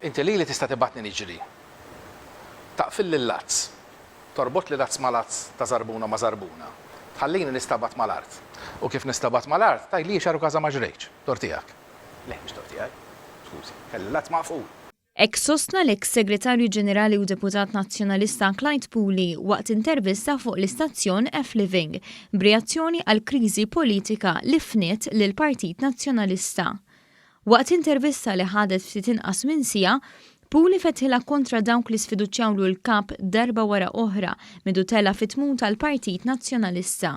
inti li tista' tibatni niġri. Taqfil l-lazz, torbot li lazz ma' lazz ta' zarbuna ma' zarbuna. Tħallini nistabat mal-art. U kif nistabat mal-art, taj li xaru kaza ma' ġrejċ. Tortijak. Le, mux tortijak. Skużi, kelli lazz maqful. Sostna l-eks segretarju ġenerali u deputat nazzjonalista Clyde Pooley waqt intervista fuq l-istazzjon F-Living b'reazzjoni għal kriżi politika li fniet lil Partit Nazzjonalista. Waqt intervista li ħadet ftit inqas minn sija, Pooley fetħilha kontra dawk li sfiduċjawlu l-kap darba wara oħra midutela fit-tmum tal-Partit Nazzjonalista.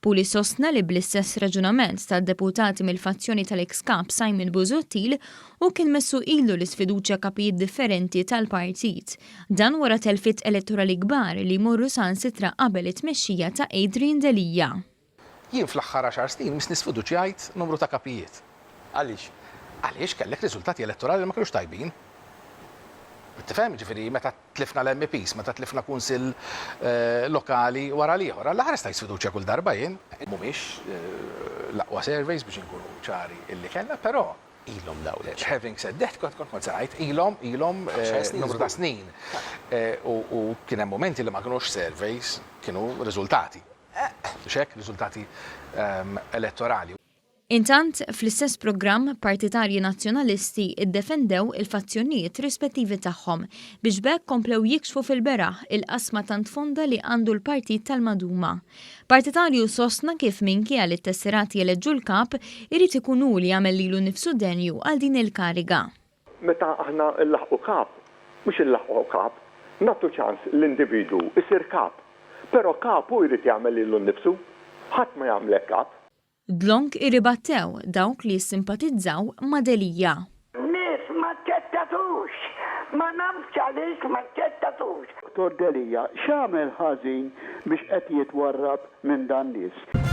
Pooley sostna li bl-istess raġunament tad-deputati mill-fazzjoni tal-ex-kap Simon Busuttil u kien messu ilu l-isfiduċja kapijiet differenti tal-partit. Dan wara telfit elettorali kbar li jmorru sansitra qabel it-tmexxija ta' Adrian Delija. Jien fl-aħħar 10 snin mis nisfiduċjajt numru ta' kapijiet. Għaliex? Għaliex kellek riżultati elettorali li ma kinux tajbin. Tifhem, ġifieri meta tlifna l-MPs, meta tlifna kunsil lokali wara l-ieħor. Alla ħares tajt sfiduċja kull darba jien. Mhumiex l-aqwa surveys biex inkunu ċari illi kellna, però ilhom daw having said that, kont ngħid ilhom numru ta' snin. U kien hemm momenti li ma kinux surveys, kienu riżultati. X'hekk riżultati elettorali. Intant, fl-istess programm, partitarji nazzjonalisti iddefendew il-fazzjonijiet rispettivi tagħhom biex bekk komplew jikxfu fil-beraħ il-qasma tant fonda li għandu l-Partit tal-Maduma. Partitarju sostna kif minki għal it-tesserati eleġġu l-kap irid ikunu li jagħmel lilu nnifsu denju għal din il-kariga. Meta aħna l-laħqu kap, mhux il-laħqu kap, nagħtu ċans l-individu isir kap, però kapu jrid jagħmel lilu nnifsu, ħadd ma jagħmlek kap. Dlonk iribattew dawk li simpatizzaw ma' Delija. Nis ma ċettatux, ma nafx għaliex ma ċettatux. Dr. Delija, x'għamel ħażin biex qed jitwarrab minn dan nies?